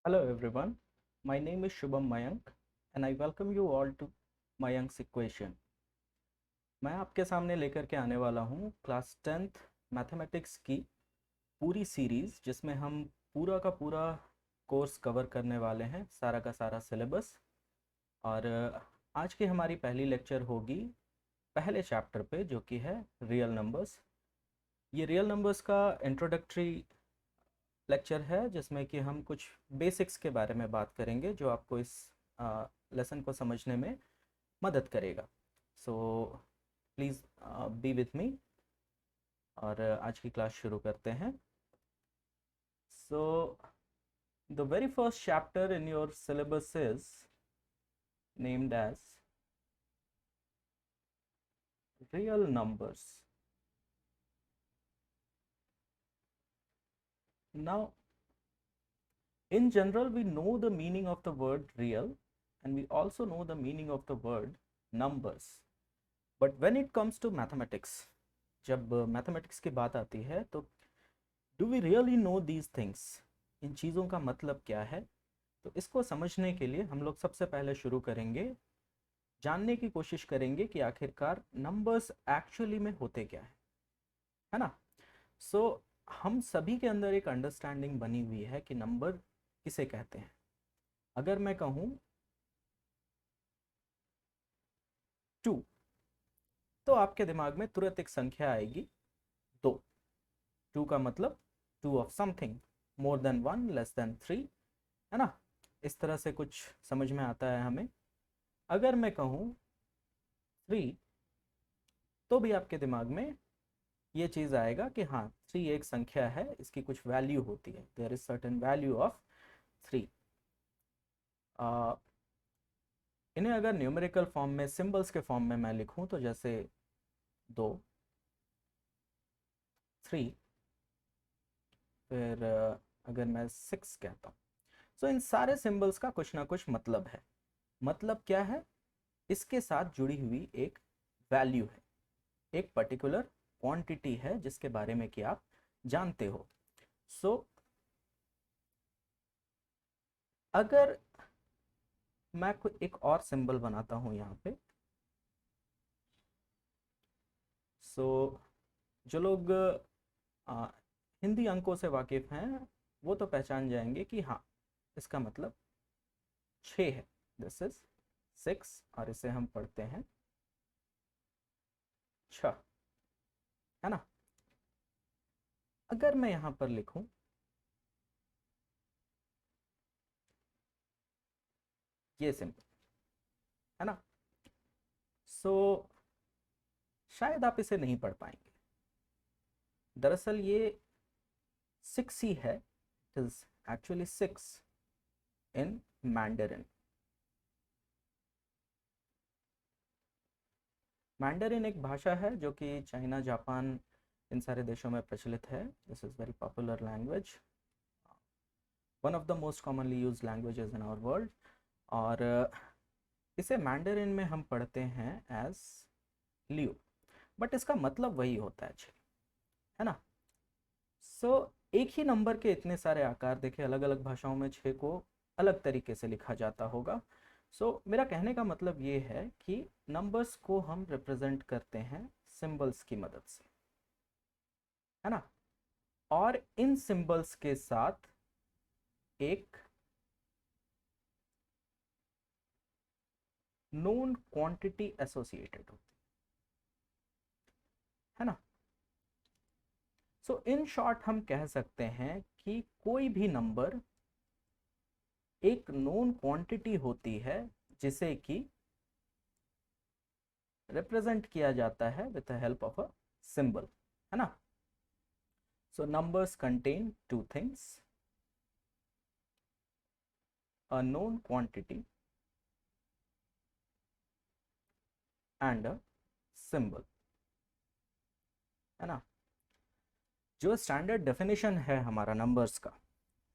Hello everyone, my name is Shubham Mayank and I welcome you all to Mayank's Equation। मैं आपके सामने लेकर के आने वाला हूँ क्लास 10th मैथमेटिक्स की पूरी सीरीज़ जिसमें हम पूरा का पूरा कोर्स कवर करने वाले हैं, सारा का सारा सिलेबस। और आज की हमारी पहली लेक्चर होगी पहले चैप्टर पे जो कि है रियल नंबर्स। ये रियल नंबर्स का इंट्रोडक्टरी लेक्चर है जिसमें कि हम कुछ बेसिक्स के बारे में बात करेंगे जो आपको इस लेसन को समझने में मदद करेगा। So please be with me और आज की क्लास शुरू करते हैं। So the very first chapter in your syllabus is named as real numbers. Now in general we know the meaning of the word real and we also know the meaning of the word numbers, but when it comes to mathematics, जब mathematics की बात आती है तो do we really know these things, इन चीज़ों का मतलब क्या है। तो इसको समझने के लिए हम लोग सबसे पहले शुरू करेंगे, जानने की कोशिश करेंगे कि आखिरकार नंबर्स एक्चुअली में होते क्या है ना। सो हम सभी के अंदर एक अंडरस्टैंडिंग बनी हुई है कि नंबर किसे कहते हैं। अगर मैं कहूँ 2 तो आपके दिमाग में तुरंत एक संख्या आएगी 2। 2 का मतलब 2 of something, more than 1, less than 3, है ना। इस तरह से कुछ समझ में आता है हमें। अगर मैं कहूँ 3 तो भी आपके दिमाग में ये चीज़ आएगा कि हाँ 3 एक संख्या है, इसकी कुछ वैल्यू होती है, there is certain value of 3। इन्हें अगर न्यूमेरिकल फॉर्म में, सिंबल्स के फॉर्म में मैं लिखूं तो जैसे 2, 3, फिर अगर मैं 6 कहता हूँ, तो इन सारे सिंबल्स का कुछ ना कुछ मतलब है। मतलब क्या है? इसके साथ जुड़ी हुई एक वैल्यू है, एक पर्टिकुलर क्वांटिटी है जिसके बारे में कि आप जानते हो। सो अगर मैं कोई एक और सिंबल बनाता हूं यहाँ पे, सो जो लोग आ, हिंदी अंकों से वाकिफ हैं वो तो पहचान जाएंगे कि हाँ इसका मतलब 6 है। दिस इज 6 और इसे हम पढ़ते हैं 6, है ना। अगर मैं यहाँ पर लिखूं ये सिंबल, है ना, सो शायद आप इसे नहीं पढ़ पाएंगे। दरअसल ये 6 ही है, it is actually 6 in Mandarin. Mandarin एक भाषा है जो कि चाइना, जापान, इन सारे देशों में प्रचलित है। This is very popular language, one of the most commonly use languages in our world. और इसे मैंडरिन में हम पढ़ते हैं एज लियो, बट इसका मतलब वही होता है 6, है ना। सो एक ही नंबर के इतने सारे आकार देखे, अलग अलग भाषाओं में 6 को अलग तरीके से लिखा जाता होगा। मेरा कहने का मतलब ये है कि नंबर्स को हम रिप्रेजेंट करते हैं सिंबल्स की मदद से, है ना। और इन सिंबल्स के साथ एक नोन क्वांटिटी एसोसिएटेड होती है ना। इन शॉर्ट हम कह सकते हैं कि कोई भी नंबर एक नोन क्वांटिटी होती है जिसे कि रिप्रेजेंट किया जाता है with the help of a symbol, है ना। Numbers contain two things, a known quantity and a symbol, है ना। जो स्टैंडर्ड डेफिनेशन है हमारा नंबर्स का,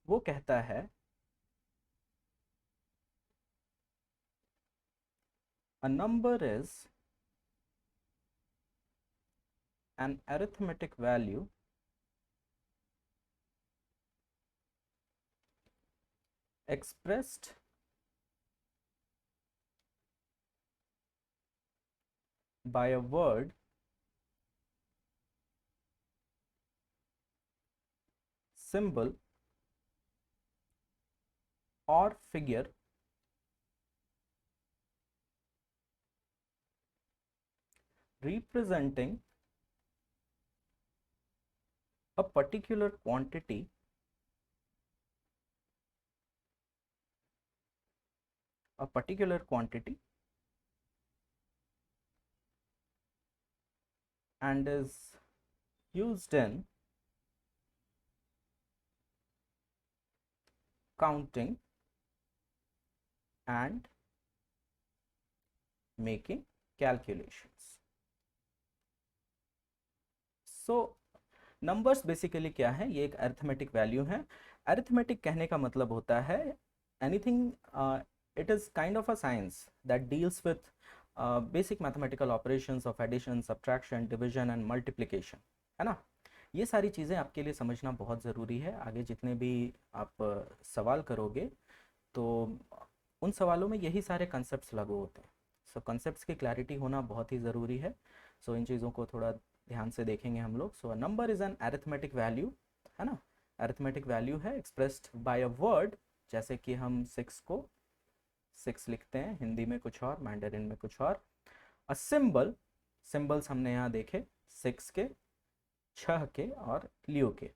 वो कहता है a number is an arithmetic value expressed by a word, symbol or figure representing a particular quantity and is used in counting and making calculations. So numbers basically क्या है, ये एक अरिथमेटिक वैल्यू है. Arithmetic कहने का मतलब होता है anything, it is kind of a science that deals with basic mathematical operations of addition, subtraction, division and multiplication, है ना. ये सारी चीज़ें आपके लिए समझना बहुत ज़रूरी है. आगे जितने भी आप सवाल करोगे तो उन सवालों में यही सारे कंसेप्ट लागू होते हैं. सो कंसेप्ट की क्लैरिटी होना बहुत ही ज़रूरी है. सो इन चीज़ों को थोड़ा ध्यान से देखेंगे हम लोग. So number is an arithmetic value, है ना. अरिथमेटिक वैल्यू है एक्सप्रेस्ड बाय अ वर्ड, जैसे कि हम 6 को 6 लिखते हैं, हिंदी में कुछ और, मैंडरिन में कुछ और. अ सिंबल, सिंबल्स हमने यहाँ देखे 6 के, 6 के और लियो के.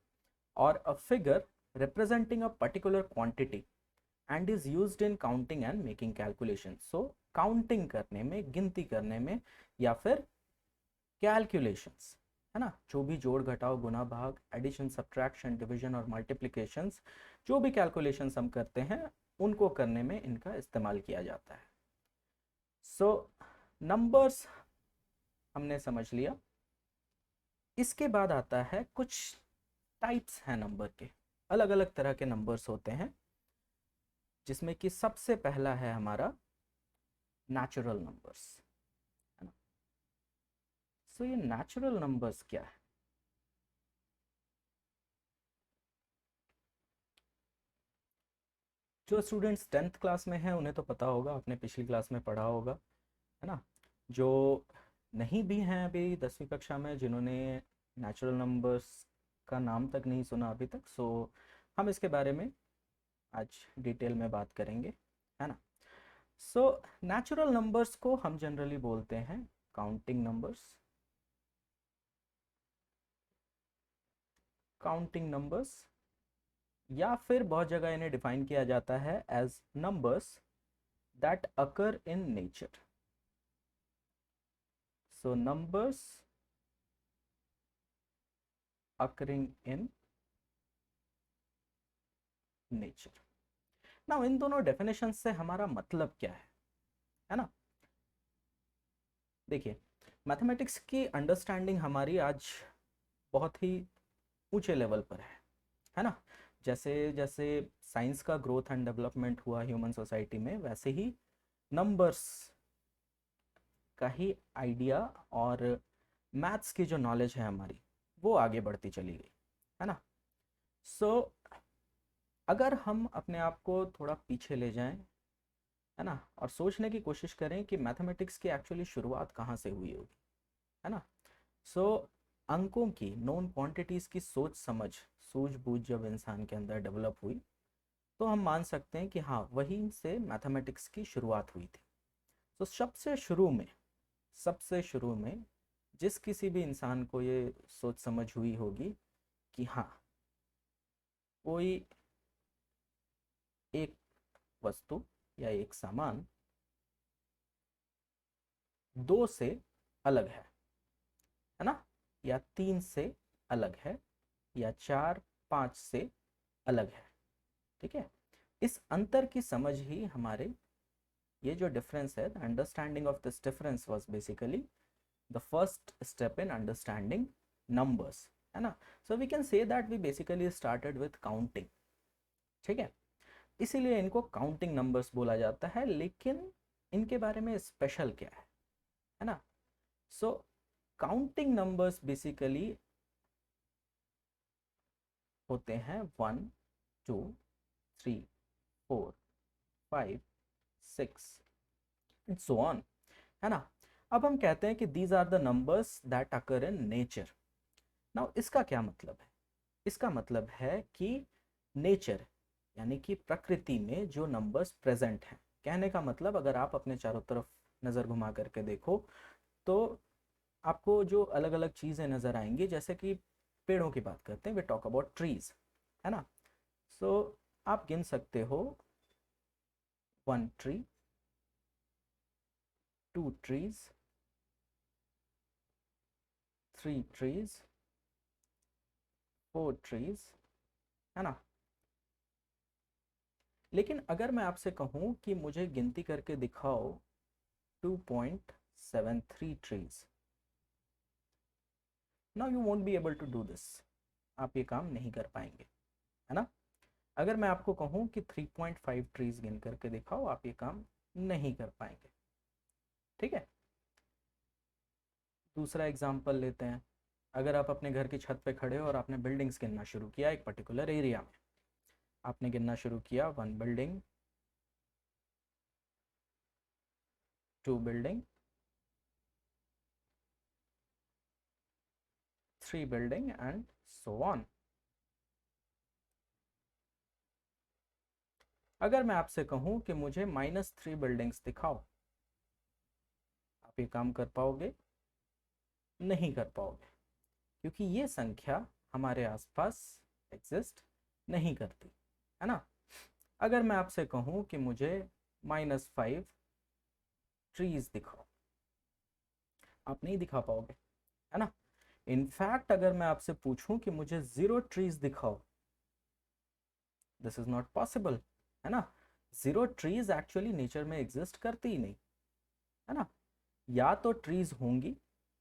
और a figure representing a particular quantity and is used in counting and making calculation. So counting करने में, गिनती करने में, या फिर कैलकुलेशंस, है ना, जो भी जोड़ घटाव गुना भाग, एडिशन, सब्ट्रैक्शन, डिवीजन और मल्टीप्लिकेशंस, जो भी कैलकुलेशंस हम करते हैं उनको करने में इनका इस्तेमाल किया जाता है. सो नंबर्स हमने समझ लिया. इसके बाद आता है कुछ टाइप्स हैं नंबर के. अलग अलग तरह के नंबर्स होते हैं, जिसमें कि सबसे पहला है हमारा नेचुरल नंबर्स, है ना. सो ये नेचुरल नंबर्स क्या है? जो स्टूडेंट्स 10th क्लास में हैं उन्हें तो पता होगा, आपने पिछली क्लास में पढ़ा होगा, है ना. जो नहीं भी हैं अभी 10वीं कक्षा में, जिन्होंने नेचुरल नंबर्स का नाम तक नहीं सुना अभी तक, सो हम इसके बारे में आज डिटेल में बात करेंगे, है ना. सो नेचुरल नंबर्स को हम जनरली बोलते हैं काउंटिंग नंबर्स. काउंटिंग नंबर्स, या फिर बहुत जगह इन्हें डिफाइन किया जाता है as numbers that occur in nature. So numbers occurring in nature. Now इन दोनों डेफिनेशन से हमारा मतलब क्या है ना. देखिए, मैथमेटिक्स की अंडरस्टैंडिंग हमारी आज बहुत ही ऊंचे लेवल पर है ना. जैसे जैसे साइंस का ग्रोथ एंड डेवलपमेंट हुआ ह्यूमन सोसाइटी में, वैसे ही नंबर्स का ही आइडिया और मैथ्स की जो नॉलेज है हमारी, वो आगे बढ़ती चली गई, है ना. सो अगर हम अपने आप को थोड़ा पीछे ले जाएं, है ना, और सोचने की कोशिश करें कि मैथमेटिक्स की एक्चुअली शुरुआत कहाँ से हुई होगी, है ना. सो अंकों की, नोन क्वांटिटीज़ की सोच समझ, सूझबूझ जब इंसान के अंदर डेवलप हुई, तो हम मान सकते हैं कि हाँ, वहीं से मैथमेटिक्स की शुरुआत हुई थी. तो सबसे शुरू में जिस किसी भी इंसान को ये सोच समझ हुई होगी कि हाँ, कोई एक वस्तु या एक सामान दो से अलग है ना, या तीन से अलग है, या चार पांच से अलग है, ठीक है. इस अंतर की समझ ही हमारे, ये जो डिफरेंस है, understanding of this difference was basically the first step in understanding numbers, है ना. So we can say that we basically started with counting, ठीक है. इसीलिए इनको काउंटिंग नंबर्स बोला जाता है. लेकिन इनके बारे में स्पेशल क्या है ना. सो काउंटिंग नंबर्स बेसिकली होते हैं 1 2 3 4, 5, 6 एंड सो ऑन, है ना। अब हम कहते हैं कि these are the numbers that occur in nature. Now इसका क्या मतलब है? इसका मतलब है कि नेचर यानी कि प्रकृति में जो नंबर्स प्रेजेंट हैं, कहने का मतलब अगर आप अपने चारों तरफ नज़र घुमा करके देखो तो आपको जो अलग अलग चीज़ें नज़र आएंगी, जैसे कि पेड़ों की बात करते हैं, वी टॉक अबाउट ट्रीज, है ना। सो आप गिन सकते हो 1 ट्री, 2 ट्रीज, 3 ट्रीज, 4 ट्रीज, है ना। लेकिन अगर मैं आपसे कहूँ कि मुझे गिनती करके दिखाओ 2.73 trees, now you won't be able to do this. आप ये काम नहीं कर पाएंगे, है ना। अगर मैं आपको कहूँ कि 3.5 ट्रीज गिन करके दिखाओ, आप ये काम नहीं कर पाएंगे, ठीक है। दूसरा एग्जाम्पल लेते हैं। अगर आप अपने घर की छत पे खड़े हो और आपने बिल्डिंग्स गिनना शुरू किया एक पर्टिकुलर एरिया में, आपने गिनना शुरू किया 1 building, 2 building, 3 building and so on. अगर मैं आपसे कहूँ कि मुझे -3 बिल्डिंग्स दिखाओ, आप ये काम कर पाओगे? नहीं कर पाओगे, क्योंकि ये संख्या हमारे आसपास एग्जिस्ट नहीं करती, है ना। अगर मैं आपसे कहूँ कि मुझे -5 ट्रीज दिखाओ, आप नहीं दिखा पाओगे, है ना। इनफैक्ट अगर मैं आपसे पूछूं कि मुझे 0 ट्रीज दिखाओ, दिस इज नॉट पॉसिबल, है ना। 0 ट्रीज एक्चुअली नेचर में एग्जिस्ट करती ही नहीं, है ना। या तो ट्रीज होंगी,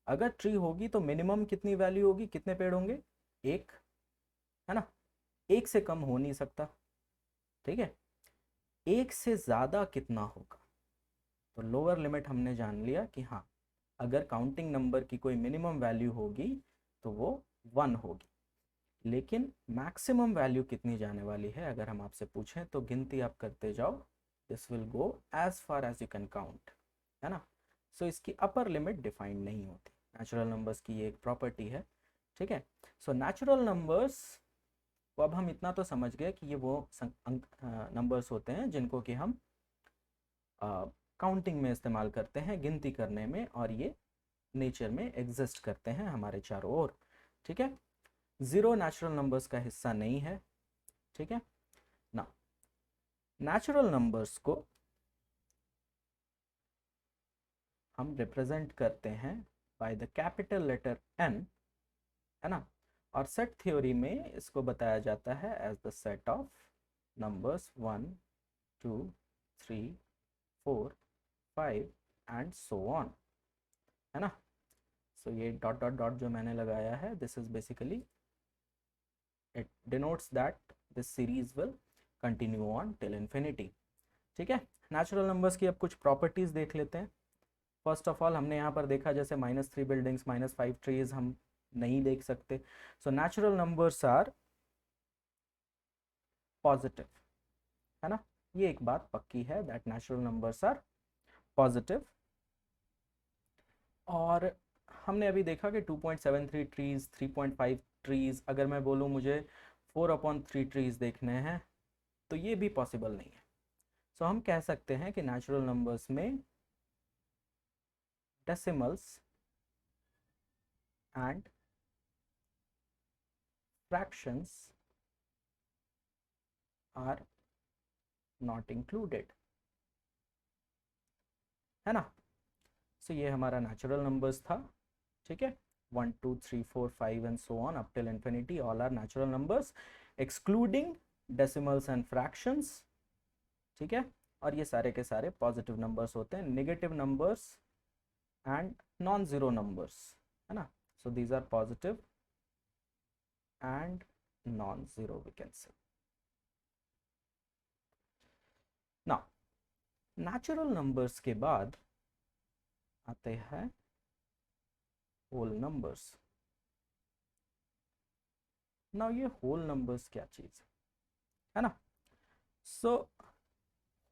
अगर ट्री होगी तो मिनिमम कितनी वैल्यू होगी, कितने पेड़ होंगे? एक, है ना। एक से कम हो नहीं सकता, ठीक है। एक से ज्यादा कितना होगा? तो लोअर लिमिट हमने जान लिया कि हाँ, अगर काउंटिंग नंबर की कोई मिनिमम वैल्यू होगी तो वो 1 होगी। लेकिन मैक्सिमम वैल्यू कितनी जाने वाली है अगर हम आपसे पूछें, तो गिनती आप करते जाओ, this will go as far as you can count, है ना। सो इसकी अपर लिमिट डिफाइंड नहीं होती, नेचुरल नंबर्स की ये एक प्रॉपर्टी है, ठीक है। सो नेचुरल नंबर्स को अब हम इतना तो समझ गए कि ये वो नंबर्स होते हैं जिनको कि हम काउंटिंग में इस्तेमाल करते हैं, गिनती करने में, और ये नेचर में एग्जिस्ट करते हैं हमारे चारों ओर, ठीक है। जीरो नेचुरल नंबर्स का हिस्सा नहीं है, ठीक है ना। नेचुरल नंबर्स को हम रिप्रेजेंट करते हैं by the capital letter n, है ना। और सेट थ्योरी में इसको बताया जाता है as the set of numbers 1, 2, 3, 4, 5 and so on, है ना। सो ये डॉट डॉट डॉट जो मैंने लगाया है, this is basically it denotes that this series will continue on till infinity, ठीक है। नेचुरल नंबर्स की अब कुछ प्रॉपर्टीज देख लेते हैं। फर्स्ट ऑफ ऑल हमने यहाँ पर देखा जैसे -3 बिल्डिंग्स, -5 ट्रीज हम नहीं देख सकते। So natural numbers are positive, है ना। ये एक बात पक्की है that natural numbers are positive. और हमने अभी देखा कि 2.73 ट्रीज, 3.5 ट्रीज, अगर मैं बोलूँ मुझे 4/3 ट्रीज देखने हैं तो ये भी पॉसिबल नहीं है। सो हम कह सकते हैं कि नेचुरल नंबर्स में decimals and fractions are not included, है ना। सो ये हमारा नेचुरल नंबर्स था, ठीक है। 1, 2, 3, 4, 5 and so on up till infinity, all are natural numbers excluding decimals and fractions, ठीक है। और ये सारे के सारे पॉजिटिव नंबर्स होते हैं, negative numbers and non zero numbers, है ना। So these are positive and non zero we can say. Now natural numbers के बाद आते हैं होल नंबर्स। नाउ ये होल नंबर्स क्या चीज है ना। So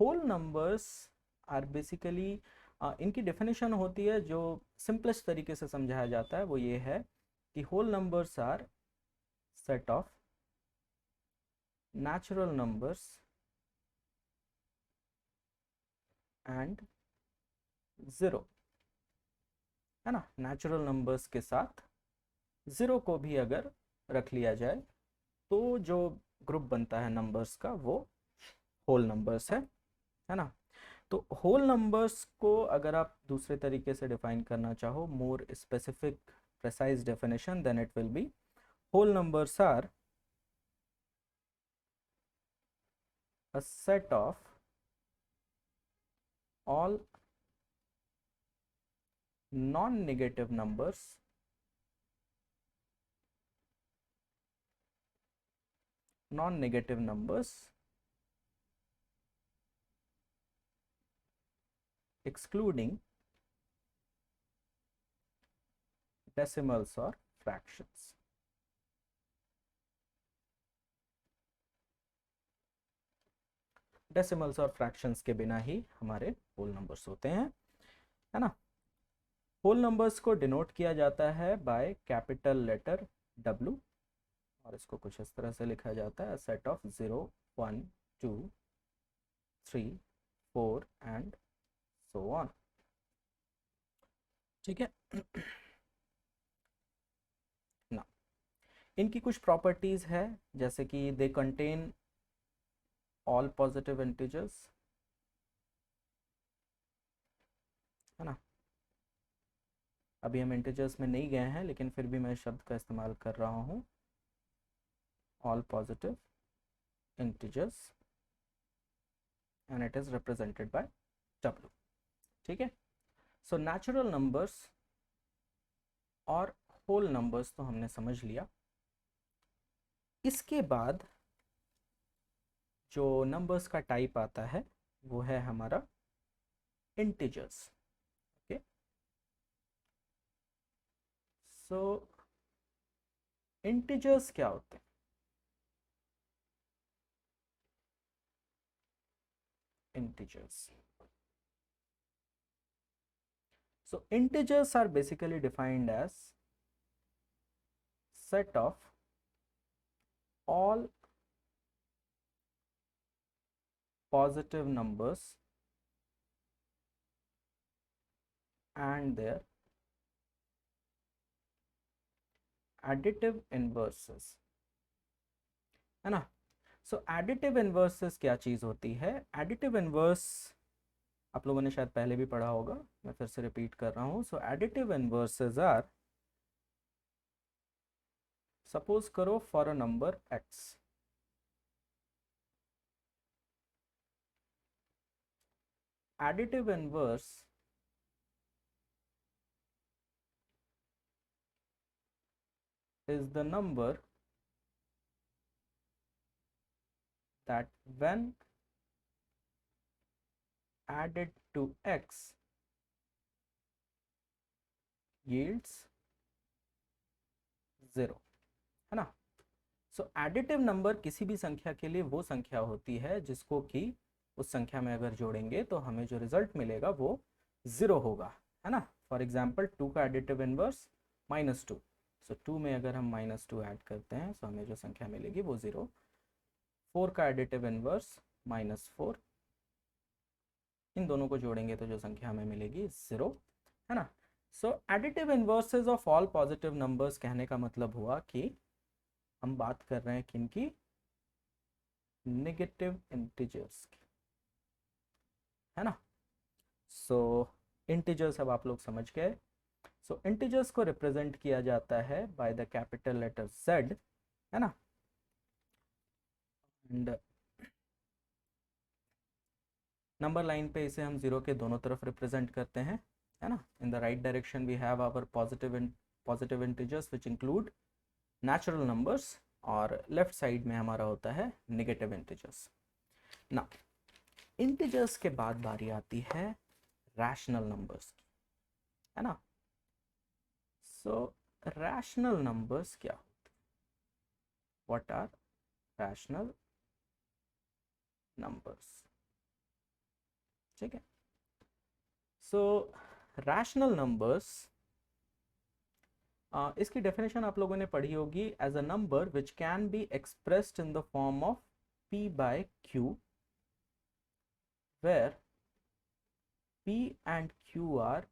whole numbers are basically, इनकी डेफिनेशन होती है जो सिंपलेस्ट तरीके से समझाया जाता है वो ये है कि whole numbers are set of natural numbers and zero, है ना। नेचुरल नंबर्स के साथ ज़ीरो को भी अगर रख लिया जाए तो जो ग्रुप बनता है नंबर्स का वो होल नंबर्स है ना। तो होल नंबर्स को अगर आप दूसरे तरीके से डिफाइन करना चाहो, more specific precise definition, then it will be whole numbers are a set of all non-negative numbers excluding decimals or fractions. Decimals और फ्रैक्शंस के बिना ही हमारे होल नंबर्स होते हैं, है ना। होल नंबर्स को डिनोट किया जाता है बाय कैपिटल लेटर W, और इसको कुछ इस तरह से लिखा जाता है set of 0 1 2 3 4 and so on, ठीक है ना। इनकी कुछ प्रॉपर्टीज है, जैसे कि they contain all positive integers, है ना। अभी हम इंटीजर्स में नहीं गए हैं लेकिन फिर भी मैं शब्द का इस्तेमाल कर रहा हूँ, all positive integers and it is represented by W, ठीक है। सो नेचुरल नंबर्स और होल नंबर्स तो हमने समझ लिया। इसके बाद जो नंबर्स का टाइप आता है वो है हमारा इंटीजर्स, ओके। सो इंटीजर्स क्या होते हैं? Integers, so integers are basically defined as set of all positive numbers and their additive inverses, है ना। सो एडिटिव इन्वर्सेस क्या चीज़ होती है? एडिटिव इन्वर्स आप लोगों ने शायद पहले भी पढ़ा होगा, मैं फिर से रिपीट कर रहा हूँ। सो एडिटिव इन्वर्सेस आर, सपोज करो for a number x, additive inverse is the number that when added to x yields 0, है ना। सो एडिटिव नंबर किसी भी संख्या के लिए वो संख्या होती है जिसको कि उस संख्या में अगर जोड़ेंगे तो हमें जो रिजल्ट मिलेगा वो 0 होगा, है ना। फॉर एग्जाम्पल 2 का एडिटिव इनवर्स -2, सो 2 में अगर हम -2 ऐड करते हैं तो हमें जो संख्या मिलेगी वो 0। 4 का एडिटिव इनवर्स -4, इन दोनों को जोड़ेंगे तो जो संख्या हमें मिलेगी 0, है ना। So additive inverses of all positive numbers कहने का मतलब हुआ कि हम बात कर रहे हैं किनकी? नेगेटिव इंटीजर्स की, है ना। सो इंटीजर्स अब आप लोग समझ गए। सो इंटीजर्स को रिप्रेजेंट किया जाता है by the capital letter Z, है ना। एंड नंबर लाइन पे इसे हम 0 के दोनों तरफ रिप्रेजेंट करते हैं, है ना। In the right direction we have our positive integers which include natural numbers, और लेफ्ट साइड में हमारा होता है नेगेटिव इंटीजर्स ना। इंटीजर्स के बाद बारी आती है रैशनल नंबर्स की, है ना। सो रैशनल नंबर्स क्या होते हैं? What are rational numbers? ठीक है। सो रैशनल नंबर्स, इसकी डेफिनेशन आप लोगों ने पढ़ी होगी, as a number which can be expressed in the form of p by q, where p and q are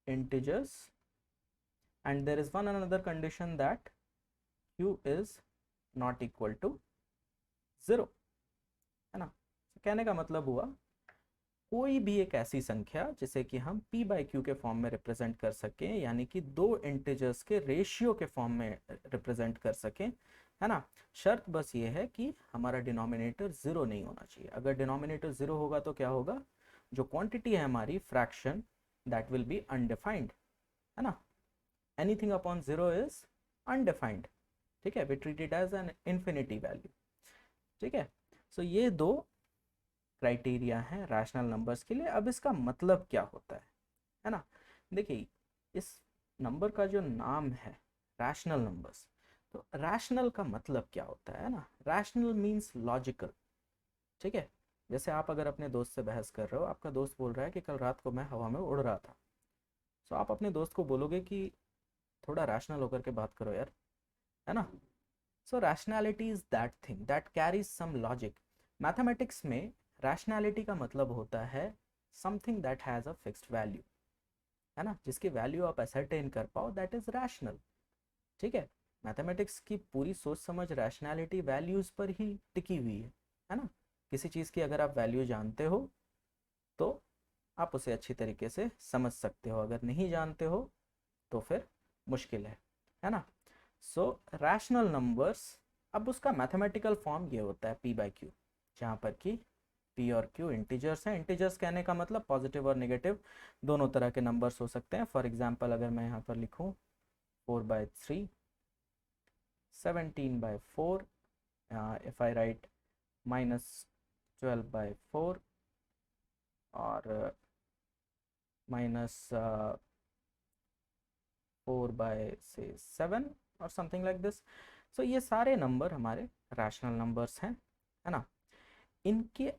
integers and there is one another condition that q is not equal to 0, है ना। कहने का मतलब हुआ कोई भी एक ऐसी संख्या जिसे कि हम p बाई क्यू के फॉर्म में रिप्रेजेंट कर सकें, यानी कि दो इंटीजर्स के रेशियो के फॉर्म में रिप्रेजेंट कर सकें, है ना। शर्त बस ये है कि हमारा डिनोमिनेटर जीरो नहीं होना चाहिए। अगर डिनोमिनेटर जीरो होगा तो क्या होगा, जो क्वांटिटी है हमारी fraction, that will be undefined, है ना। Anything upon zero is undefined, ठीक है, we treat it as an infinity value, ठीक है। सो ये दो क्राइटेरिया हैं रैशनल नंबर्स के लिए। अब इसका मतलब क्या होता है ना। देखिए, इस नंबर का जो नाम है रैशनल नंबर्स, तो रैशनल का मतलब क्या होता है ना। रैशनल मीन्स लॉजिकल, ठीक है। जैसे आप अगर अपने दोस्त से बहस कर रहे हो, आपका दोस्त बोल रहा है कि कल रात को मैं हवा में उड़ रहा था, तो आप अपने दोस्त को बोलोगे कि थोड़ा रैशनल होकर के बात करो यार, है ना। So rationality is that thing that carries some logic. Mathematics में रैशनैलिटी का मतलब होता है something that has a fixed value, है ना, जिसकी वैल्यू आप असरटेन कर पाओ, दैट इज रैशनल, ठीक है। मैथमेटिक्स की पूरी सोच समझ रैशनैलिटी वैल्यूज़ पर ही टिकी हुई है ना। किसी चीज़ की अगर आप वैल्यू जानते हो तो आप उसे अच्छी तरीके से समझ सकते हो, अगर नहीं जानते हो तो फिर मुश्किल है ना। सो रैशनल नंबर्स, अब उसका मैथमेटिकल फॉर्म ये होता है p बाई क्यू, जहाँ पर कि p और q इंटीजर्स हैं। इंटीजर्स कहने का मतलब पॉजिटिव और नेगेटिव दोनों तरह के नंबर्स हो सकते हैं। फॉर एग्जांपल अगर मैं यहाँ पर लिखूँ 4/3, 17/4, इफ आई राइट -12/4 और -4/7 और समथिंग लाइक दिस। सो ये सारे नंबर हमारे रैशनल नंबर्स हैं, है ना। इनके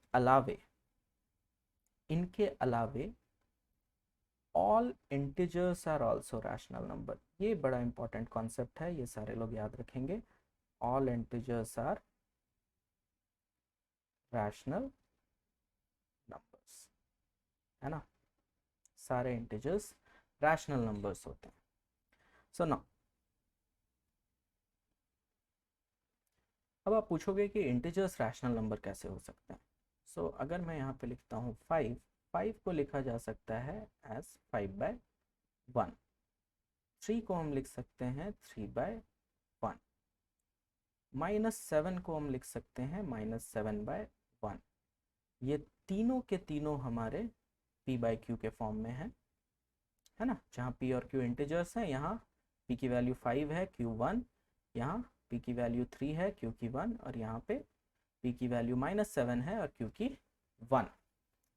अलावे all integers are also rational number. ये बड़ा इंपॉर्टेंट कॉन्सेप्ट है, ये सारे लोग याद रखेंगे। All integers are rational numbers, है ना। सारे इंटीजर्स रैशनल नंबर्स होते हैं। सो नाउ अब आप पूछोगे कि इंटीजर्स रैशनल नंबर कैसे हो सकते हैं। सो अगर मैं यहाँ पे लिखता हूँ 5, 5 को लिखा जा सकता है एज 5/1, 3 को हम लिख सकते हैं 3/1, -7 को हम लिख सकते हैं -7/1। ये तीनों के तीनों हमारे p बाई क्यू के फॉर्म में है ना। जहाँ p और q इंटीजर्स हैं, यहाँ p की वैल्यू 5 है, q 1, यहाँ p की वैल्यू 3 है, q की 1, और यहाँ पे p की वैल्यू -7 है और q की 1,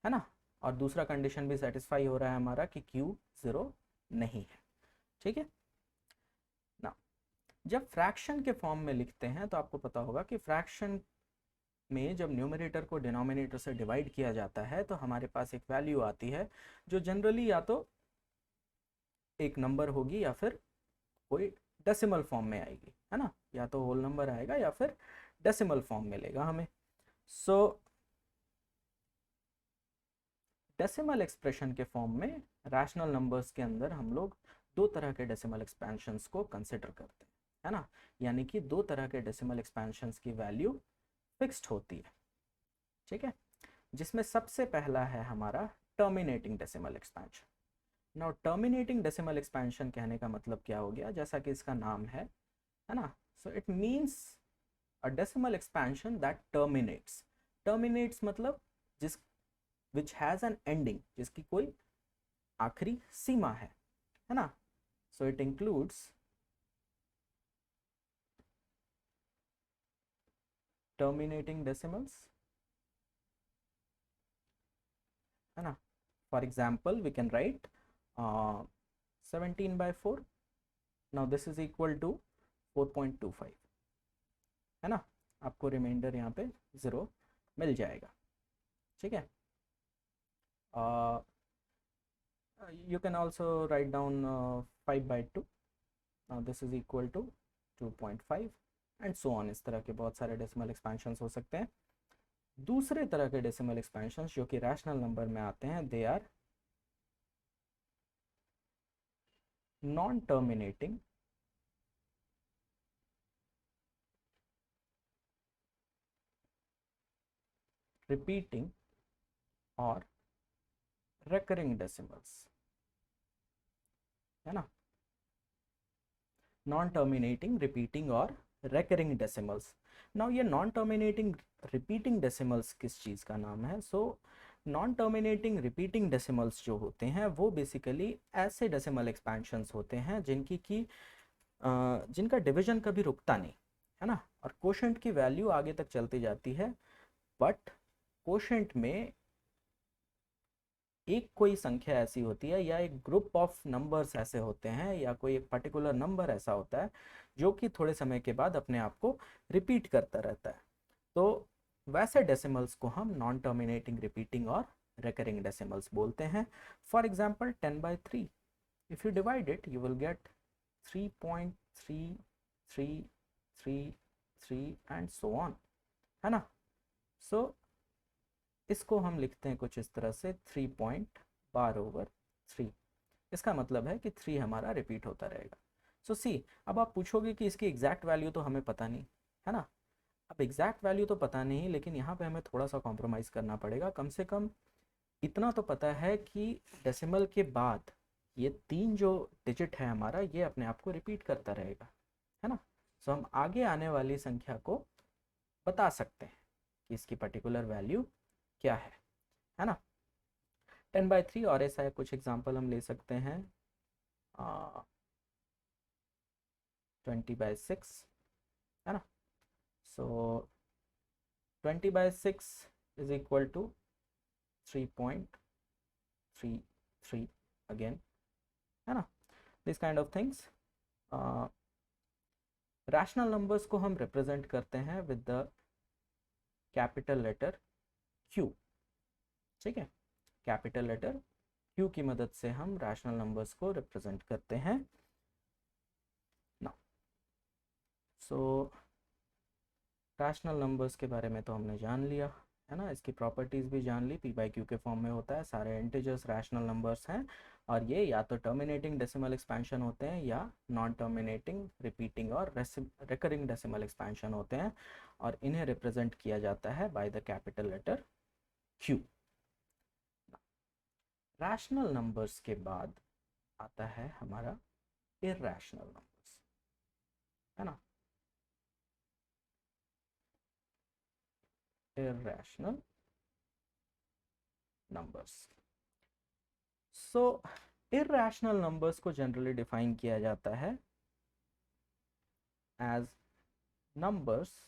है ना। और दूसरा कंडीशन भी सेटिस्फाई हो रहा है हमारा कि q 0 नहीं है, ठीक है ना। जब फ्रैक्शन के फॉर्म में लिखते हैं तो आपको पता होगा कि फ्रैक्शन में जब न्यूमरेटर को डिनोमिनेटर से डिवाइड किया जाता है तो हमारे पास एक वैल्यू आती है जो जनरली या तो एक नंबर होगी या फिर कोई डेसिमल फॉर्म में आएगी, है ना। या तो होल नंबर आएगा या फिर डेसिमल फॉर्म मिलेगा हमें। सो डेसिमल एक्सप्रेशन के फॉर्म में रैशनल नंबर्स के अंदर हम लोग दो तरह के डेसिमल एक्सपेंशंस को कंसिडर करते हैं, है ना। यानी कि दो तरह के डेसिमल एक्सपेंशंस की वैल्यू फिक्स्ड होती है, ठीक है। जिसमें सबसे पहला है हमारा terminating decimal expansion. Now terminating decimal expansion कहने का मतलब क्या हो गया, जैसा कि इसका नाम है ना। So it means a decimal expansion that terminates मतलब जिस विच हैज एन एंडिंग, जिसकी कोई आखिरी सीमा है ना। So it includes terminating decimals, है ना। For example we can write 17/4, now this is equal to 4.25, है ना। आपको रिमाइंडर यहाँ पे 0 मिल जाएगा, ठीक है। You can also write down 5 by 2. This is equal to 2.5 and so on. इस तरह के बहुत सारे डेसिमल एक्सपेंशंस हो सकते हैं. दूसरे तरह के डेसिमल एक्सपेंशंस जो कि रैशनल नंबर में आते हैं, they are non terminating repeating और रेकरिंग डेसिमल्स, है ना. नॉन टर्मिनेटिंग, रिपीटिंग और रेकरिंग डेसिमल्स. नाउ ये नॉन टर्मिनेटिंग रिपीटिंग डेसिमल्स किस चीज़ का नाम है? So non terminating repeating decimals जो होते हैं वो बेसिकली ऐसे डेसिमल एक्सपेंशंस होते हैं जिनका डिवीजन कभी रुकता नहीं, है ना, और कोशेंट की वैल्यू आगे तक चलती जाती है, बट कोशेंट में एक कोई संख्या ऐसी होती है या एक ग्रुप ऑफ नंबर्स ऐसे होते हैं या कोई एक पर्टिकुलर नंबर ऐसा होता है जो कि थोड़े समय के बाद अपने आप को रिपीट करता रहता है. तो वैसे डेसिमल्स को हम नॉन टर्मिनेटिंग रिपीटिंग और रेकरिंग डेसिमल्स बोलते हैं. For example 10/3, if you divide it you will get 3.3333 and so on, है ना. सो इसको हम लिखते हैं कुछ इस तरह से 3.12/3. इसका मतलब है कि 3 हमारा रिपीट होता रहेगा. सो सी, अब आप पूछोगे कि इसकी एग्जैक्ट वैल्यू तो हमें पता नहीं, है ना. अब एग्जैक्ट वैल्यू तो पता नहीं, लेकिन यहाँ पे हमें थोड़ा सा कॉम्प्रोमाइज़ करना पड़ेगा. कम से कम इतना तो पता है कि डेसिमल के बाद ये 3 जो डिजिट है हमारा, ये अपने आप को रिपीट करता रहेगा, है ना. सो हम आगे आने वाली संख्या को बता सकते हैं कि इसकी पर्टिकुलर वैल्यू क्या है ना. 10/3 और ऐसा कुछ एग्जांपल हम ले सकते हैं. 20/6, है ना. So 20/6 is equal to 3.33 again, है ना. This kind of things. Rational numbers को हम रिप्रेजेंट करते हैं with the capital letter Q, ठीक है. कैपिटल लेटर Q की मदद से हम रैशनल नंबर्स को रिप्रेजेंट करते हैं. ना सो रैशनल नंबर्स के बारे में तो हमने जान लिया, है ना. इसकी प्रॉपर्टीज़ भी जान ली. P/Q के फॉर्म में होता है, सारे इंटीजर्स रैशनल नंबर्स हैं, और ये या तो टर्मिनेटिंग डेसिमल एक्सपेंशन होते हैं या नॉन टर्मिनेटिंग रिपीटिंग और रिकरिंग डेसिमल एक्सपेंशन होते हैं, और इन्हें रिप्रेजेंट किया जाता है by the capital letter Q. Rational numbers के बाद आता है हमारा इरैशनल नंबर्स, है ना. Irrational numbers. So irrational numbers को जनरली डिफाइन किया जाता है as numbers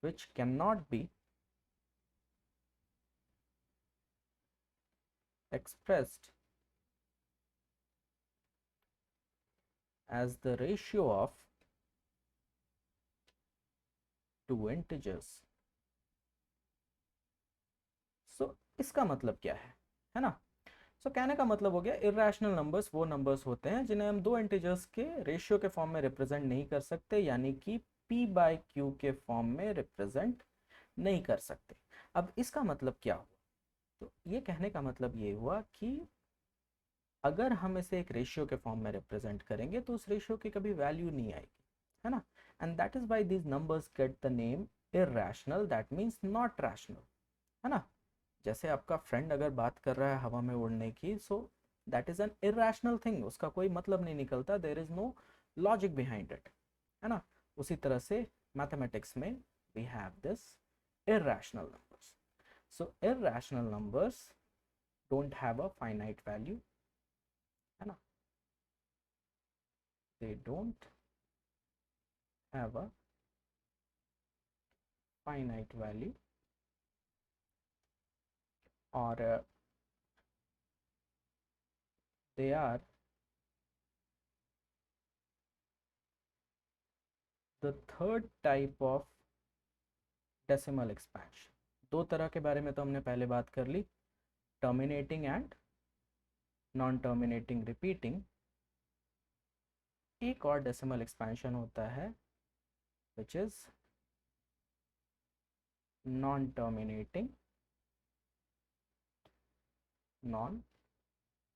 which cannot be expressed as the ratio of two integers. So इसका मतलब क्या है ना. सो कहने का मतलब हो गया, इरैशनल नंबर्स वो नंबर्स होते हैं जिन्हें हम दो इंटीजर्स के रेशियो के फॉर्म में रिप्रेजेंट नहीं कर सकते, यानी कि P/Q के फॉर्म में रिप्रेजेंट नहीं कर सकते. अब इसका मतलब क्या हुआ? तो ये कहने का मतलब ये हुआ कि अगर हम इसे एक रेशियो के फॉर्म में रिप्रेजेंट करेंगे तो उस रेशियो की कभी वैल्यू नहीं आएगी, है ना. And that is why these numbers get the name irrational, that means not rational, है ना. जैसे आपका फ्रेंड अगर बात कर रहा है हवा में उड़ने की, so that is an irrational thing, उसका कोई मतलब नहीं निकलता, there is no logic behind it, है ना. उसी तरह से मैथमेटिक्स में we have this irrational numbers. So irrational numbers don't have a finite value, है ना. they don't have a finite value, or they are the third type of decimal expansion, दो तरह के बारे में तो हमने पहले बात कर ली, terminating and non terminating repeating. एक और डेसिमल एक्सपेंशन होता है which is non terminating non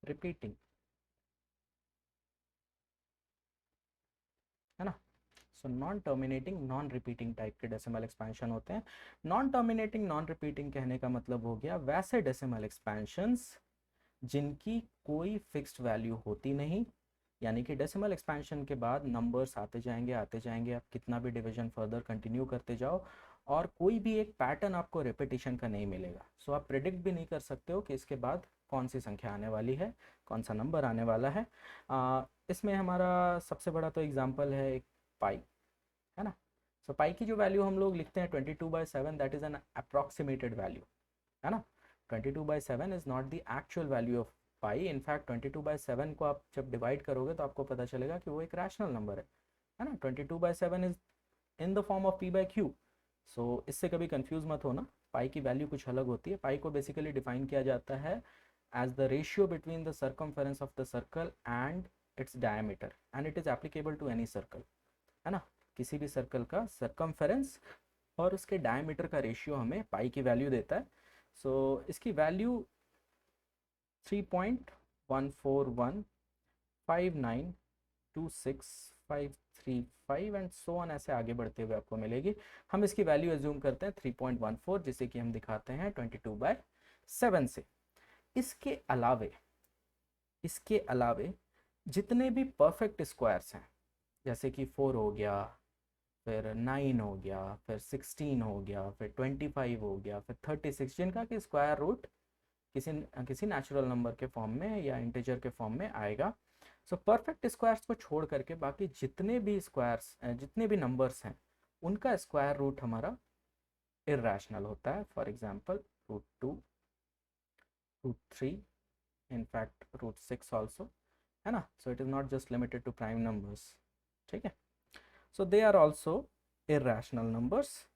repeating, है ना। So non terminating non repeating type के डेसिमल एक्सपेंशन होते हैं। नॉन टर्मिनेटिंग नॉन रिपीटिंग कहने का मतलब हो गया वैसे डेसिमल एक्सपेंशंस जिनकी कोई फिक्स्ड वैल्यू होती नहीं, यानी कि डेसिमल एक्सपेंशन के बाद नंबर्स आते जाएंगे, आप कितना भी डिवीजन फर्दर कंटिन्यू करते जाओ और कोई भी एक पैटर्न आपको रिपीटिशन का नहीं मिलेगा। सो आप प्रिडिक्ट भी नहीं कर सकते हो कि इसके बाद कौन सी संख्या आने वाली है, कौन सा नंबर आने वाला है। इसमें हमारा सबसे बड़ा तो एग्जाम्पल है एक पाई, है ना। सो पाई की जो वैल्यू हम लोग लिखते हैं 22/7, that is N approximated value, है ना। 22/7 is not the actual value of pi. In fact 22/7 को आप जब डिवाइड करोगे तो आपको पता चलेगा कि वो एक रैशनल नंबर है ना। 22/7 is in the form of p/q। सो इससे कभी कंफ्यूज मत होना, पाई की वैल्यू कुछ अलग होती है। पाई को बेसिकली डिफाइन किया जाता है as the ratio between the circumference of the circle and its diameter and it is applicable to any circle, है ना। किसी भी सर्कल का सर्कमफेरेंस और उसके डायमीटर का रेशियो हमें पाई की वैल्यू देता है। सो इसकी वैल्यू 3.141592653 एंड सो ऑन ऐसे आगे बढ़ते हुए आपको मिलेगी। हम इसकी वैल्यू एज्यूम करते हैं 3.14, जिसे कि हम दिखाते हैं 22/7 से। इसके अलावे जितने भी परफेक्ट स्क्वायर्स हैं, जैसे कि 4 हो गया, फिर 9 हो गया, फिर 16 हो गया, फिर 25 हो गया, फिर 36, जिनका कि स्क्वायर रूट किसी नेचुरल नंबर के फॉर्म में या इंटीजर के फॉर्म में आएगा। सो परफेक्ट स्क्वायर्स को छोड़ करके बाकी जितने भी नंबर्स हैं उनका स्क्वायर रूट हमारा इर्रेशनल होता है। फॉर एग्जांपल √2, √3, इनफैक्ट √6 ऑल्सो, है ना। So it is not just limited to prime numbers, ठीक है। So they are also irrational numbers,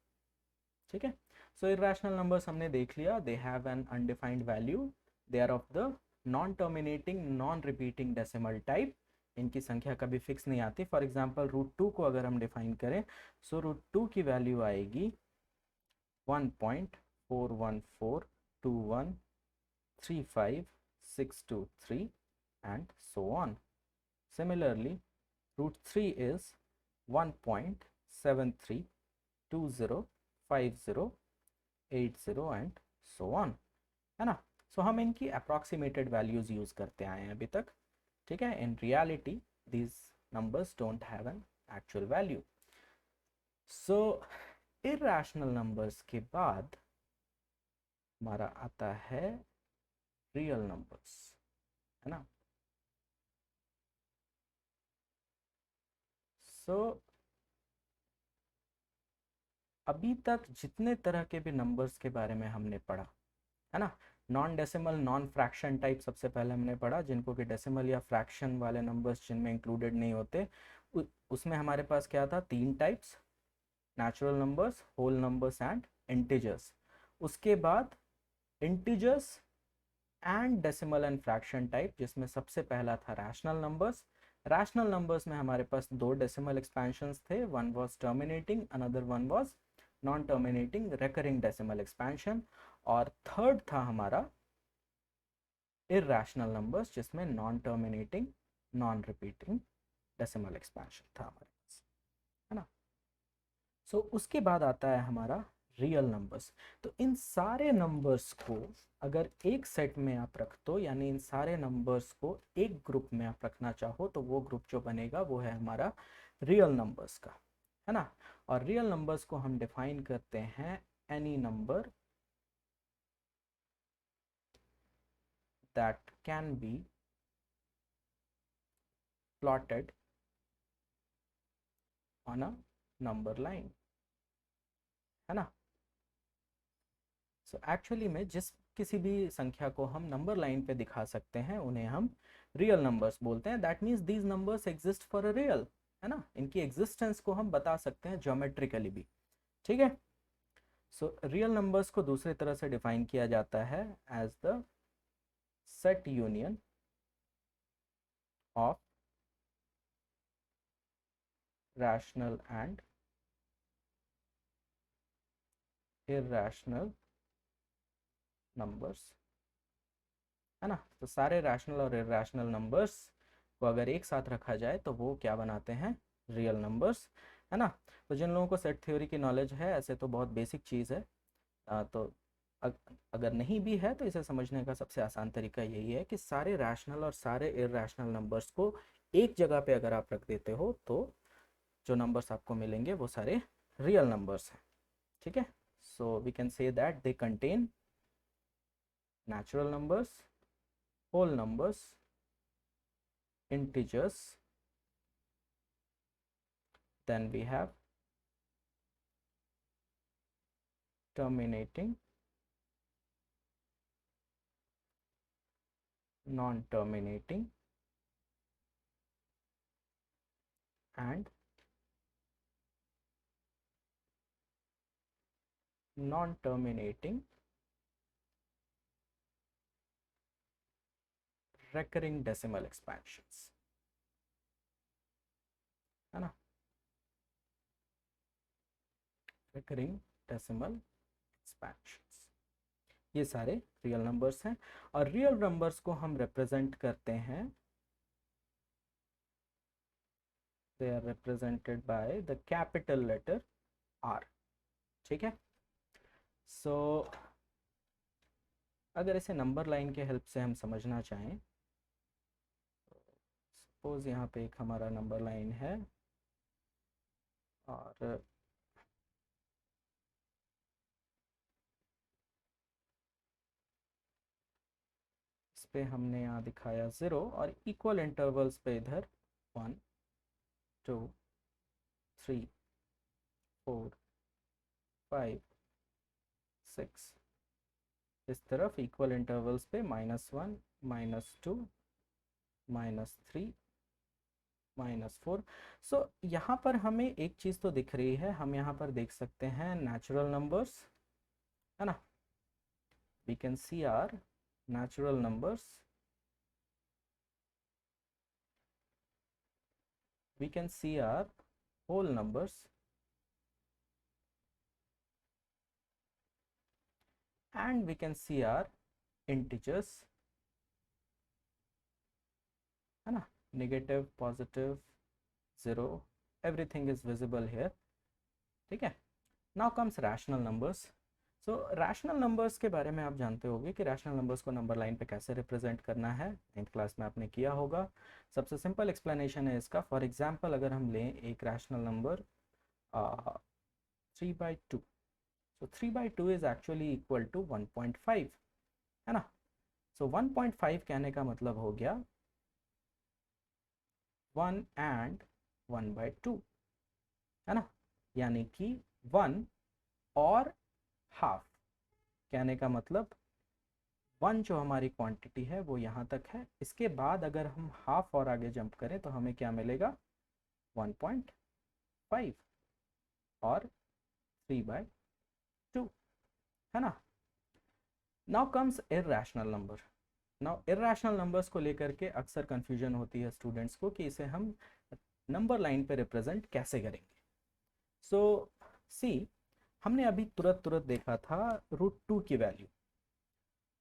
ठीक है। सो इर्रेशनल नंबर्स हमने देख लिया, they have an undefined value, they are of the non terminating non repeating decimal type, इनकी संख्या कभी फिक्स नहीं आती। फॉर एग्जांपल √2 को अगर हम डिफाइन करें, सो √2 की वैल्यू आएगी 1.41412135 and so on. Similarly, √3 is 1.73205080 and so on, है ना। सो हम इनकी अप्रॉक्सीमेटेड वैल्यूज यूज करते आए हैं अभी तक, ठीक है। In reality these numbers don't have an actual value. So irrational numbers के बाद हमारा आता है रियल नंबर्स, है ना। सो अभी तक जितने तरह के भी नंबर्स के बारे में हमने पढ़ा, है ना, non decimal non fraction type सबसे पहले हमने पढ़ा, जिनको कि डेसिमल या फ्रैक्शन वाले नंबर्स जिनमें इंक्लूडेड नहीं होते, उसमें हमारे पास क्या था, 3 types, natural numbers, whole numbers and integers. उसके बाद integers and decimal and fraction type, जिसमें सबसे पहला था रैशनल नंबर्स। रैशनल नंबर्स में हमारे पास 2 डेसिमल एक्सपेंशंस थे, one was terminating, another one was non terminating recurring decimal expansion, और थर्ड था हमारा इर्रेशनल नंबर्स, जिसमें non terminating non repeating decimal expansion था हमारे पास, है ना। सो उसके बाद आता है हमारा रियल नंबर्स। तो इन सारे नंबर्स को अगर एक सेट में आप रख दो, यानी इन सारे नंबर्स को एक ग्रुप में आप रखना चाहो, तो वो ग्रुप जो बनेगा वो है हमारा रियल नंबर्स का, है ना। और रियल नंबर्स को हम डिफाइन करते हैं any number that can be plotted on a number line, है ना। सो एक्चुअली में जिस किसी भी संख्या को हम नंबर लाइन पे दिखा सकते हैं उन्हें हम रियल नंबर्स बोलते हैं। That means these numbers exist for a real, है ना, इनकी एग्जिस्टेंस को हम बता सकते हैं ज्योमेट्रिकली भी, ठीक है। सो रियल नंबर्स को दूसरी तरह से डिफाइन किया जाता है as the set union of rational and irrational numbers, है ना। तो सारे रैशनल और इरैशनल नंबर्स को अगर एक साथ रखा जाए तो वो क्या बनाते हैं, रियल नंबर्स, है ना। तो जिन लोगों को सेट थ्योरी की नॉलेज है, ऐसे तो बहुत बेसिक चीज़ है, तो अगर नहीं भी है तो इसे समझने का सबसे आसान तरीका यही है कि सारे रैशनल और सारे इरैशनल नंबर्स को एक जगह पे अगर आप रख देते हो तो जो नंबर्स आपको मिलेंगे वो सारे रियल नंबर्स हैं, ठीक है। So we can say that they contain natural numbers, whole numbers, integers, then we have terminating, non-terminating, and non-terminating recurring decimal expansions, है ना, recurring decimal expansions, ये सारे रियल नंबर्स हैं। और रियल नंबर्स को हम रिप्रेजेंट करते हैं, they are represented by the capital letter R, ठीक है। सो अगर इसे नंबर लाइन के हेल्प से हम समझना चाहें, सपोज यहाँ पे एक हमारा नंबर लाइन है और इस पे हमने यहाँ दिखाया 0 और इक्वल इंटरवल्स पे इधर 1 2 3 4 5 6, इस तरफ इक्वल इंटरवल्स पे -1 -2 -3 -4। सो यहाँ पर हमें एक चीज़ तो दिख रही है, हम यहाँ पर देख सकते हैं नेचुरल नंबर्स, है ना, we can see are natural numbers, we can see our whole numbers, and we can see our integers, है ना, negative positive zero, everything is visible here, ठीक है। Now comes rational numbers. So rational numbers के बारे में आप जानते होंगे कि रैशनल नंबर्स को नंबर लाइन पे कैसे रिप्रेजेंट करना है, 9th क्लास में आपने किया होगा। सबसे सिंपल एक्सप्लेनेशन है इसका। फॉर एग्जांपल अगर हम लें एक rational number 3/2, so 3/2 is actually equal to 1.5, है ना। so 1.5 कहने का मतलब हो गया 1 and 1/2, है ना, यानी कि 1 और हाफ, कहने का मतलब 1 जो हमारी क्वांटिटी है वो यहाँ तक है, इसके बाद अगर हम हाफ और आगे जंप करें तो हमें क्या मिलेगा 1.5 और 3/2, है ना। Now comes irrational number. Now irrational numbers को लेकर के अक्सर कंफ्यूजन होती है स्टूडेंट्स को कि इसे हम नंबर लाइन पे रिप्रेजेंट कैसे करेंगे। सो सी, हमने अभी तुरंत देखा था √2 की वैल्यू।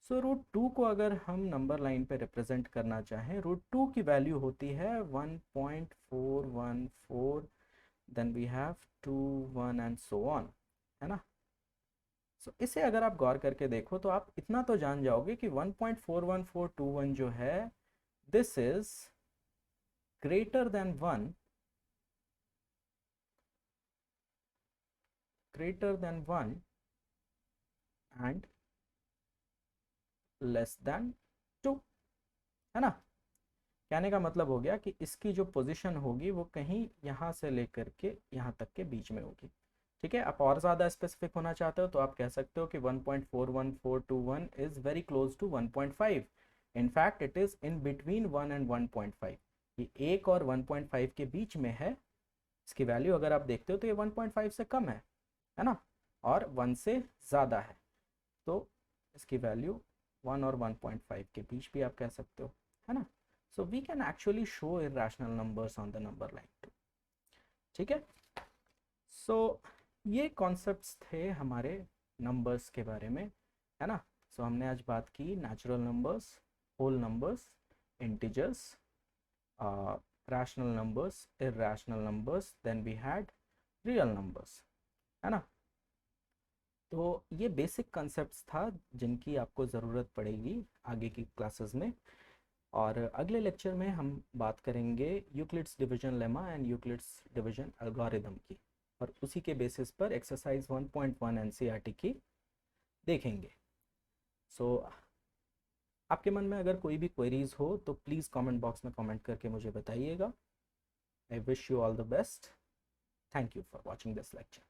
सो √2 को अगर हम नंबर लाइन पे रिप्रेजेंट करना चाहें, √2 की वैल्यू होती है 1.414, then we have 2 1 and so on, है ना। इसे अगर आप गौर करके देखो तो आप इतना तो जान जाओगे कि 1.41421 जो है, this is greater than 1, and less than 2, है ना। कहने का मतलब हो गया कि इसकी जो पोजीशन होगी वो कहीं यहाँ से लेकर के यहाँ तक के बीच में होगी, ठीक है। आप और ज़्यादा स्पेसिफिक होना चाहते हो तो आप कह सकते हो कि 1.41421 is very close to 1.5, in fact it is in between 1 and 1.5, ये 1 और 1.5 के बीच में है, इसकी वैल्यू अगर आप देखते हो तो ये 1.5 से कम है ना, और 1 से ज़्यादा है, तो इसकी वैल्यू 1 और 1.5 के बीच भी आप कह सकते हो, है ना। So we can actually show irrational numbers on the number line too. ठीक है, सो ये कॉन्सेप्ट्स थे हमारे नंबर्स के बारे में, है ना। सो हमने आज बात की natural numbers, whole numbers, integers, rational numbers, irrational numbers, then we had real numbers, है ना। तो ये बेसिक कॉन्सेप्ट्स था जिनकी आपको ज़रूरत पड़ेगी आगे की क्लासेस में, और अगले लेक्चर में हम बात करेंगे Euclid's division lemma and Euclid's division algorithm की, और उसी के बेसिस पर एक्सरसाइज 1.1 एनसीईआरटी की देखेंगे। सो आपके मन में अगर कोई भी क्वेरीज हो तो प्लीज़ कमेंट बॉक्स में कमेंट करके मुझे बताइएगा। I wish you all the best. Thank you for watching this lecture.